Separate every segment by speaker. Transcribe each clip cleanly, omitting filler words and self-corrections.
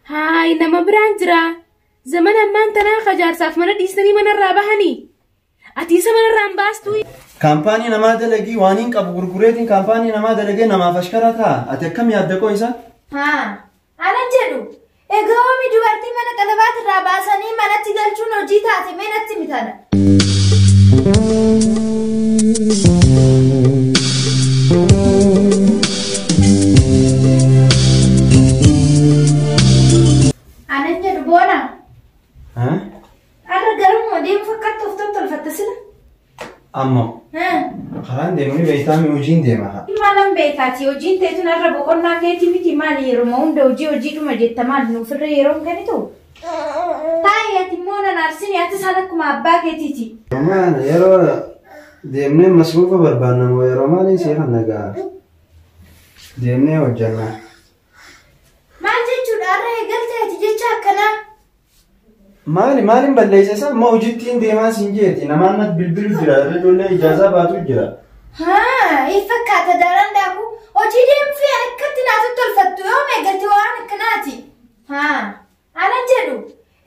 Speaker 1: هاي نما برانجرا زمان أمان تنا خجار صاف منا ديسني منا رابهني أتيسا منا رامباستوي
Speaker 2: كامباني نما دلقي وانين كابو غرغريتين كامباني نما دلقي نما فشكرتها أتكم يادكو إيسا
Speaker 3: ها أنا جدو إغوامي دوارتي منا قلبات راباساني منا تيغلچون وجيتاتي منا تيمتانا أنا جدو بونا
Speaker 2: ها؟
Speaker 3: أنا قرم وديم فكرت وفتت الفتسلة
Speaker 2: أمو
Speaker 3: ها
Speaker 2: خلان ديموني بيتامي وجين ديمها
Speaker 3: malam beekati hojiin teetun arra boqonnaa keetii miti maali yeroo hunda hojiidhuma jetta maal nuufirra yeroo kanitu taayati immoo nan arsini ati isaan akkuma abbaa keetiiti.
Speaker 2: Romaan yeroo deemnee masruufa barbaannamu yeroo maaliin seeqan nagaa deemnee hojjannaa.
Speaker 3: Maal jechuudha arra eegalteeti jecha akkanaa.
Speaker 2: Maaliin balleessa isaa amma hojittiin deemaa siin jeeti namaan natti bilbilu jira irra ijoollee ijaazaa baatu jira.
Speaker 3: Haa ifakkaata daraan daaku hojii deemfii akkatti naatu tolfattu yoo meegalti waan akkanaati. Haa ana jedhu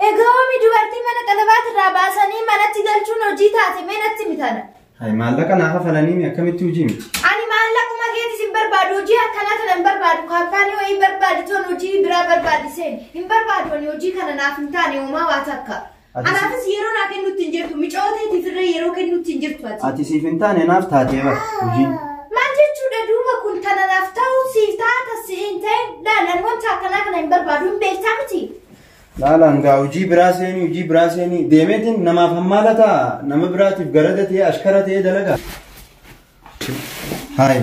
Speaker 3: egaa oomi dubartii mana qalabaat irraa baasanii manatti galchuun hojii taate mee natti mitana.
Speaker 2: Hai maallaqa naaf hafalanii akkamitti hojii miti?
Speaker 3: Ani maallaquma keetis hin barbaadu hojii akkanaa kana hin barbaadu kaampaanii wayii barbaadi toon hojii biraa barbaadiseen hin barbaadu ani hojii kana naaf hin taane uumaa waa takka. Anaafis yeroo naa kennutti hin jirtu micooteetiif irra yeroo kennutti hin jirtu ati.
Speaker 2: Ati siif hin taane naaf taatee bara hojiin.
Speaker 3: Maal jechuudha duuba kun kana naaf ta'u siif taata si hin ta'e laalaan wanta akkanaa kana hin barbaadu hin beektaa miti.
Speaker 2: Laalaan gaa hojii biraa seenii deemeetiin namaaf hammaala ta'a nama biraatiif garada ta'ee ashkara ta'ee dalaga. Hai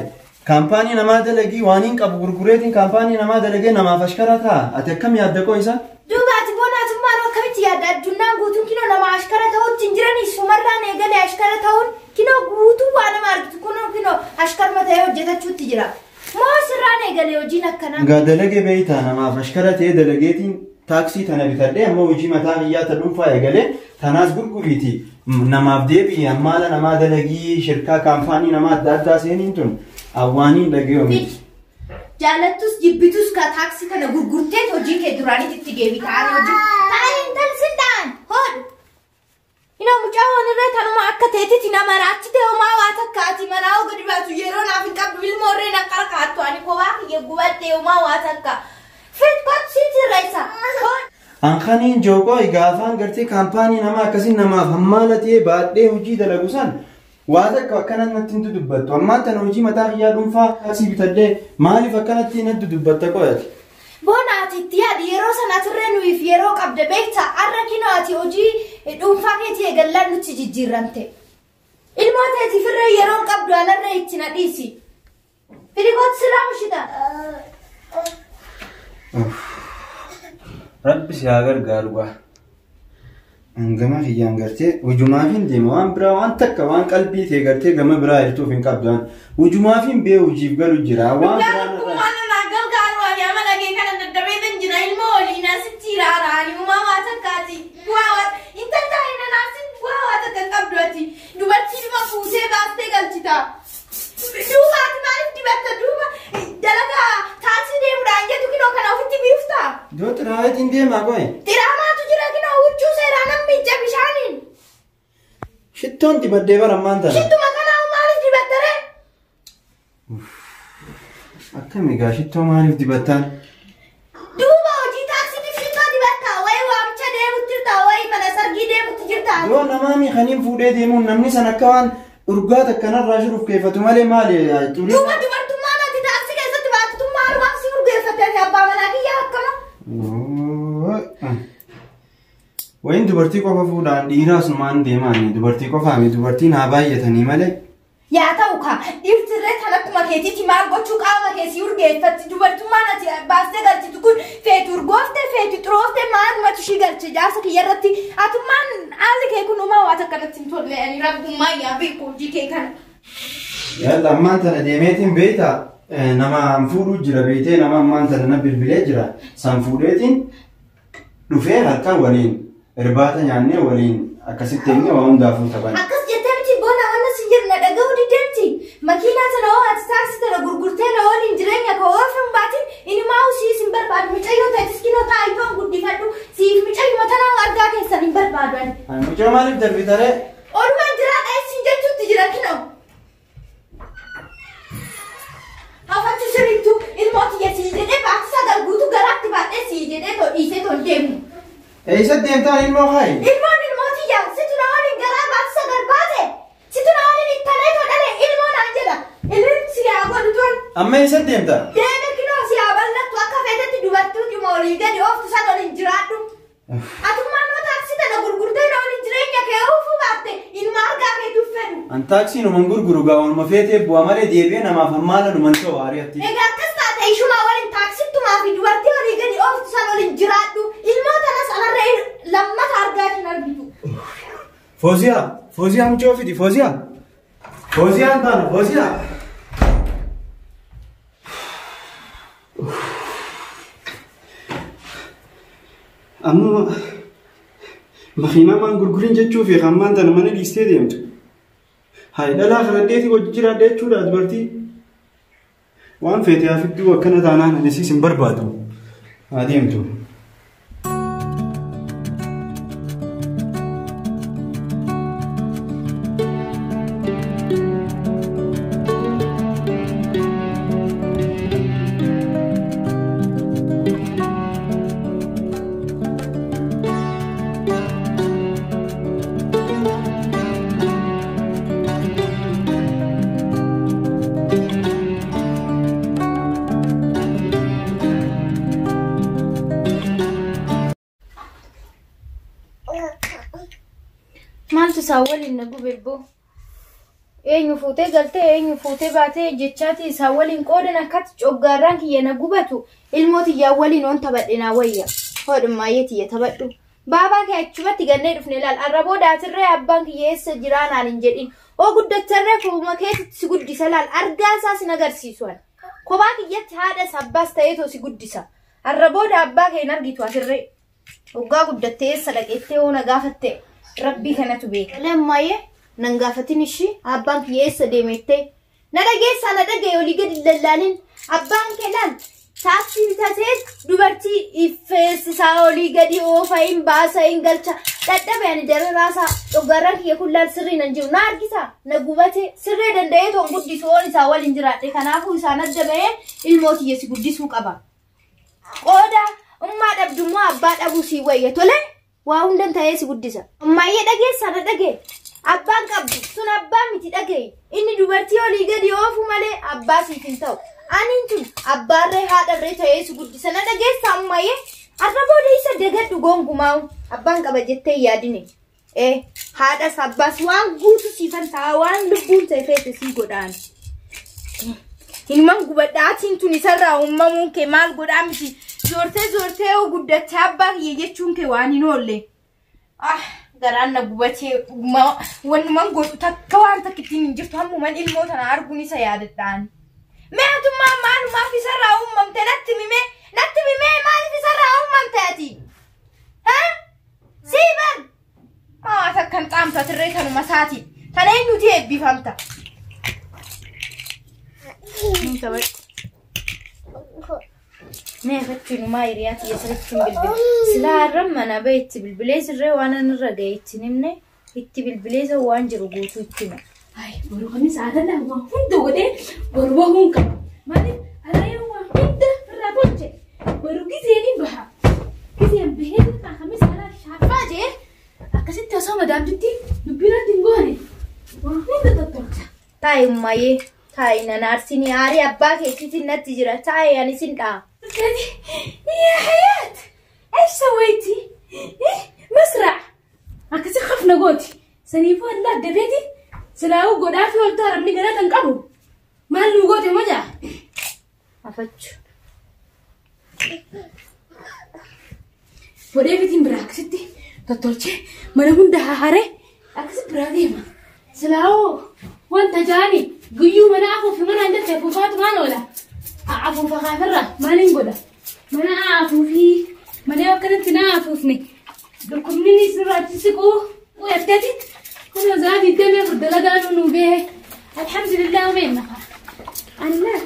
Speaker 2: kaampaanii namaa dalagii waaniin qabu gurgureetiin kaampaanii namaa dalagee namaaf ashkara ta'a ati akkam yaadda qoo isa?
Speaker 3: Duuba ati boonaatummaan akkamitti yaadda addunyaan guutuun kinoo nama ashkara ta'uutti hin jiranii sumarraan eegalee ashkara ta'uun kinoo guutuu waa nama argitu kunoo kinoo ashkarma ta'ee hojjetachuutti jira. Moo sirraan eegalee hojiin akkanaa?
Speaker 2: Gaa dalagee beeytaa namaaf ashkara ta'ee dalageetiin taaksii tana bitadhee amma hojii mataa hiyyaata dhuunfaa eegalee tanaas gurguriiti namaaf deebii ammaala namaa dalagii shirkaa kaampaanii namaa adda addaa seeniin tun awwaaniin dhaggeeffamti.
Speaker 3: Jaalattus jibbitus ka taaksii kana gurgurtee hojii kee duraanii itti deebii ta'anii hojii taa'een talsindaan hodhu. Inoo mucaa wanirree tanuma akka teetitti nama raachite homaa waa takka ati manaa gadi baatu yeroo naaf hin qabdu ilmoorree na qarqaattu ani kophaa kiyya gubadhee homaa waa takka.
Speaker 2: Ankaniin jookoo gaafaan gartee kaampaanii namaa akkasiin namaaf hammaala ta'ee baadhee hojii dalagu san waa takka akkanatti natti hin dubbattu ammaan tana hojii mataa hiyyaa dhuunfaa asii bitadhee maaliif akkanatti natti dubbatta qo'ate?
Speaker 3: Boona ati itti yaadi yeroo sanaatirree nuyiif yeroo qabda beektaa arra kinoo ati hojii dhuunfaa keetii eegallaan nutti jijjiirramte. Ilmoo teetiif irree yeroo qabdu alarree itti na dhiisi. Firigooti sirraa mushita.
Speaker 2: Rabbi si haa gargaaru gaa. Gama kiyyaan gartee hujumaaf hin deema waan biraa waan takka waan qalbii ta'e gartee gama biraa hirtuuf hin qabdu waan hujumaaf hin bee hojiif galu jira waan biraa narraa.
Speaker 3: Waan naa gargaaru ani amala kee kana daddabeetan jira ilmoo waliin asitti ilaala ani uumaa waa takkaati. Waa intalli taa'ina naasitti waa takka qabdu ati dubartii dhuma fuutee baastee galchita. Duuba ati maaliif dibatta duuba dalagaa taaksii deemuudhaan jettu kinoo kana ofitti biifta.
Speaker 2: Doo xiraawatiin deemaa qo'e.
Speaker 3: Xiraamaatu jira kinoo huccuu seeraa namni ija bishaaniin.
Speaker 2: Shittoon dibaddee bara ammaan tana.
Speaker 3: Shittuma kanaa maaliif dibattare?
Speaker 2: Akkami gaa shittoo maaliif dibattaan?
Speaker 3: Duuba hojii taaksiitiif shittoo dibatta wayii waamicha deemutti jirta wayii mana sargii deemutti jirta.
Speaker 2: Yoo namaami kaniin fuudhee deemuun namni san akka waan urgaata kanarraa jiruuf keeffatu malee maali?
Speaker 3: Duuba dubartummaan ati taaksii keessatti baatutummaan waan si urgeeffatee abbaa manaa kiyyaa akkama.
Speaker 2: Wayin dubartii qofa fuudhaan dhiiraas numaan deemaan dubartii qofaami dubartiin haa baay'atanii malee.
Speaker 3: Yaa ta'u kaa dhirtirree kan akkuma keetiitti maal gochuu qaama keessi urgeeffatti dubartummaan ati baastee galchitu kun feetu urgoofte feetu xurooftee maalumatu ishii galche jaarsa kiyya irratti atummaan haalli kee kun uumaa waa takkanatti hin tolle ani rabbummaa yaa beeku hojii kee kana.
Speaker 2: Yalla ammaan tana deemeetiin beeytaa nama fuudhuu jira beeytee nama ammaan tana na bilbilee jira san fuudheetiin dhufee halkan waliin irbaata nyaannee waliin akkasitti eenye waa hundaafuu taphan.
Speaker 3: Akkas jettee miti boona wanna si jirna dhaga'uu diddeemti. Makiinaa sana hoo ati taaksii tana gurgurtee na waliin jireenya koo oofuun baatin inni maa usii sin barbaadu mucayyoo ta'etis kinoo taa'itoon
Speaker 2: Mucaa maaliif darbitare?
Speaker 3: Odumaan jiraadha isin jechuutti jira kino. Hafatu sirriitu ilmooti yasii jedhee baatisa galguutu garaatti baadhee sii jedhee dhiisee tol deemu.
Speaker 2: Eessa deemtaan ilmoo haayi?
Speaker 3: Ilmooti yaa situ na waliin garaa baatisa galbaate situ na waliin ittalee todhale ilmoo naan jedha. Ilmi si yaa godhu tol.
Speaker 2: Amma eessa deemtaa?
Speaker 3: Deeme kinoo si yaa bal'attu akka feetetti dubartuu dhimma olii gadi ooftu san waliin jiraadhu. Atummaan noo taaksii tana gurgurtee na waliin jireenya kee oofuu baatte ilma argaa kee tuffedhu.
Speaker 2: An taaksii numan gurguru gaawwanuma feetee bu'aa malee deebi'ee namaaf hammaala numan ta'u haari'atti.
Speaker 3: Egaa akkas taate ishumaa waliin taaksittumaa fi dubartii olii gadi ooftu san waliin jiraadhu. Ilmootanas anarra lammata argaa hin argitu.
Speaker 2: Fooziyaa mucaa ofiiti Fooziyaa. Fooziyaan taana Fooziyaa. Amma makiinaa maan gurgurin jechuuf hammaan tana mana dhiistee deemtu. Hayi dhalaa kanadheetii hojii jiraadha jechuudha dubartii. Waan feetee hafidduu akkana taanaan anisiis hin barbaadu. Haa deemtu.
Speaker 3: Maaltu isaa waliin na gubelboo? Eenyu fuutee galtee eenyu fuutee baatee jechaati isaa waliin qoodan akkatti coggaarraan kiyya na gubatu ilmooti yaa waliin on taphadhinaa wayya. Hodhummaayee tiyya taphadhu. Baabaa kee achumatti gannee dhufne ilaal. Arraboo daatirree abbaan kiyya eessa jiraanaan hin jedhin. Oo guddattarree kubuma keessatti si guddisa laal. Argaa isaa sin agarsiisu. Kophaa kiyyatti haadha sabbaas ta'eetoo si guddisa. Arrabooda abbaa kee hin argitu asirree. Hoggaa guddattee eessa dhaqeettee oo na gaafatte. Rabbii kanatu beeka. Lammaayee nan gaafatin ishii abbaan kiyya eessa deemettee. Na dhageessaa na dhagaye olii gadi lallaalin. Abbaan kee laal. Taaksii bitatee dubartii iffeessisaa olii gadi oofa hin baasa hin galcha. Dadhabeen dararaasaa dhoggaarraan kiyya kun laal sirrii nan jiru. Na argisa na gubate sirree danda'ee toon guddisu oon isaa waliin jiraadhe. Kanaafuu isaan adda bahee ilmootiyya si guddisuu qaba. Qooda ummaa dhabdummoo abbaa dhabuu sii wayya tole. Waa hundan ta'ee si guddisa. Ammayyee dhageessaa na dhagee. Abbaan qabdu sun abbaa miti dhagee. Inni dubartii olii gadi oofu malee abbaa siif hin ta'u. Aniin tun abbaarree haadharree ta'ee si guddisa na dhageessaa ammayyee. Arrabooda isa dagadhu gongumaa'u. Abbaan qaba jettee yaadine. Haadhas abbaas waan guutu siifan ta'a waan lubbuun ta'e feete sii godhaan. Ilmaan gubadhaatiin tun isarraa uumamuun kee maal godhaa miti. Zoortee oo guddattee abbaa kiyya jechuun kee waan hin oolle. Garaan na gubatee wanumaan godhu takka waan takka ittiin hin jirtu hammumaan ilmoo tana arguun isa yaadadhaan. Meetummaa maalumaaf isarraa uumamte natti mimee maaliif isarraa uumamte ati? Siiban! Takkan xaamtu atirree kanuma saati. Kana eenyuti eebbifamta? Nee fakkiinumaa hiriyaati yasirratti bilbil. Silaa har'an mana ba'e itti bilbilee sirree waan irra ga'e itti himne itti bilbilee isa waan jiru guutuu itti hima.
Speaker 1: Boru kanis aadaan waa hunda godhee boru bahuun qaba. Maaliif alaayaan waa hunda irraa tolche. Boru giseen baha. Giseen bahee kan kamis alaa shaafaa jee akkasitti osoo madaamtutti dubbiirratti hin goone waa hunda tottolcha.
Speaker 3: Taa'immayee taa'i nana arsinii aarii abbaa keessitiin natti jira taa'i ani sin dha'a.
Speaker 1: يا حياة ايش سويتي؟ مسرع هكذا خفنا قوتي سنيفو لا دبيتي سلاو قدافي والتهرب من قناة انقبو ما اللي قوتي مجا
Speaker 3: أفتش
Speaker 1: وديفتين براك ستي تطولتي ما نقول ده هاري أكسب براغيما سلاو وانت جاني قيو منا أخو في منا عندك تفوفات ما ولا أعفو فخافرة ما ننقوله ما أنا أعفو فيه ما أنا وكانت نعفو فيه دلكم مني سرعة تسيقوه ويبتدي كنا زادي الدم يفرد لقانو نوبيه الحمد لله وين نفع أنا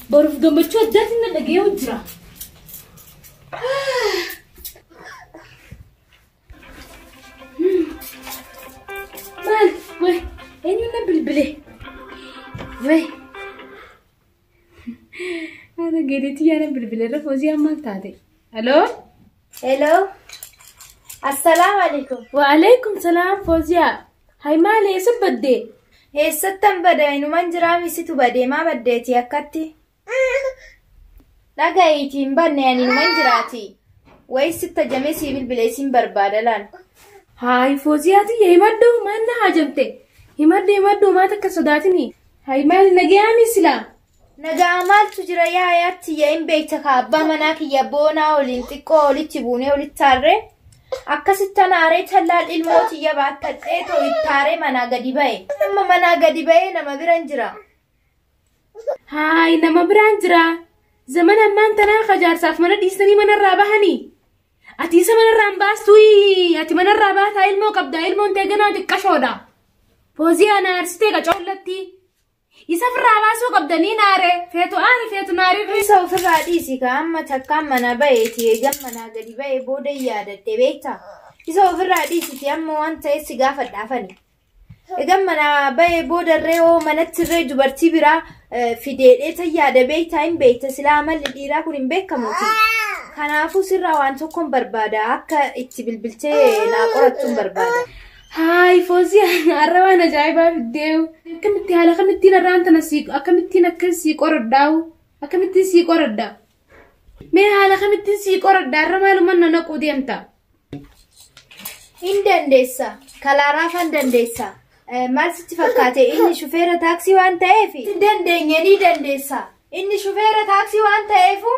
Speaker 1: برف قمت شو داتي نلقيه وجرا Asbay. Ada gedeti yana bilbilarra Fawziyaa maal taate? Hello?
Speaker 3: Hello. Assalamu alaikum.
Speaker 1: Wa alaikum salam Fawziyaa. Hay maal eessa badde?
Speaker 3: Eessattan bade inuman jiraamisitu badee maa baddeeti akkatti? Dhaga'iitiin banne ani inuman jiraati. Wayisitta jamee sii bilbileesiin barbaada laan.
Speaker 1: Hay Fawziyaati himaddu maan na hajamte? Himaddu maa takka sodaatini? Hay maal nagaami silaa?
Speaker 3: Nagaa maaltu jira yaayaatti yaa'in beekta ka abbaa manaa kiyya boonaa waliin xiqqoo walitti buunee walitti taarree akkasittan aaree tallaal ilmootiyya baattadhee too ittaaree manaa gadi ba'e. Amma manaa gadi ba'ee nama biran jira.
Speaker 1: Hay nama biraan jira. Zaman ammaan tanaa kajaarsaaf mana dhiisanii manarraa bahanii. Ati isa manarraan baastui ati manarraa baataa ilmoo qabdaa ilmoon teeganaa xiqqashoodha. Fawziyaa na arsitee qacoollatti. Isa firraa baasuu qabdanii naare feetu naare
Speaker 3: Isa ofirraa dhiisi ka amma takkaan mana ba'eeti eegan manaa gadi ba'ee booda yaadatte beekta. Isa ofirraa dhiisiti amma waan ta'eef si gaafadhaafani. Eegan manaa ba'ee boodarree hoo manattirree dubartii biraa fideedhee ta yaada beektaa hin beekta silaa amalli dhiiraa kun hin beekamuuti. Kanaafuu sirraa waan tokkoon barbaada akka itti bilbiltee naa qorattuun barbaada.
Speaker 1: Hay Fawziyaa arrabaan ajaa'ibaa fiddeewu. Akkamittiin haala kamittiin arraan tana akkamittiin akkas sii qoradhaawu akkamittiin sii qoradhaa. Mee haala kamittiin sii qoradhaa arra maalumaan na naquu deemta.
Speaker 3: Hin dandeessa. Kalaaraafan dandeessa. Maal sitti fakkaate inni shufeera taaksii waan ta'eef hin dandeenye ni dandeessa. Inni shufeera taaksii waan ta'eefu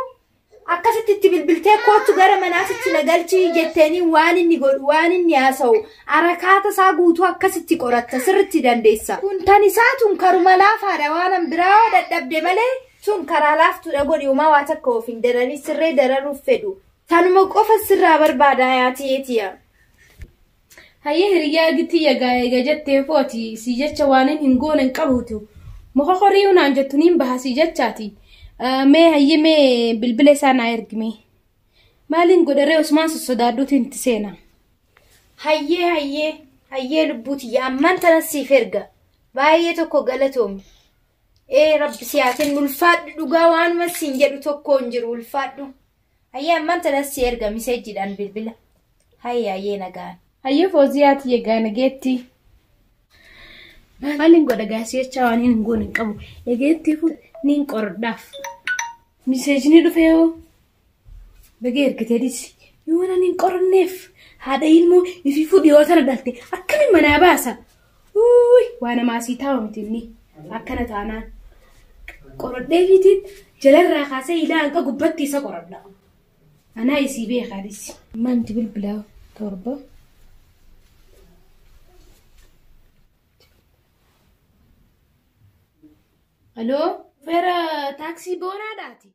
Speaker 3: akkasitti itti bilbiltee kootu gara manaasitti na galchii jetteeni waan inni godhu waan inni haasa'u harakaata isaa guutuu akkasitti qoratta sirritti dandeessa. Kun tan isaatuun karuma laafaadha waan biraa dadhabde malee sun karaa laaftuudha godhi uumaa waa takka of hin daranii sirree dararuuf fedhu. Tanuma qofa sirraa barbaada yaatiyeetiya.
Speaker 1: Hayyee hiriyaa gittii egaa jettee footi si jecha waan hin goone hin qabuutu. Muka horii unaan jettu niin baha si jechaati. Mee hayyee mee bilbila isaa naa ergime. Maaliin godharee Usmaan sossodaadduuti inti seena.
Speaker 3: Hayyee lubbuutiyya ammaan tanas siif erga. Baay'ee tokko galatoomi. Rabbi siyaatiin ulfaadhu dhugaa waanuma siin jedhu tokko hin jiru ulfaadhu. Hayyee ammaan tanas si erga miseejjiidhaan bilbila. Hayyee nagaan.
Speaker 1: Hayyee Fawziyaati egaa nageetti. Maaliin godha gaasii jecha waan hin goone hin qabu. Egeetti niin qoradhaaf. Miseejni dhufee yoo bagee ergitee dhisi. Yoo na niin qoranneef haadha ilmoo ifi fudhi yoo tana dhalte akkamiin manaa baasa. Waa namaasii taa'u miti inni akkana taanaan. Qoradhee fiitiin jalarraa kaasee ilaalqa gubbatti isa qoradha. Anaa isii beekaa dhisi. Manti bilbilaa torba. Aloo, feera taaksii boonaadhaati.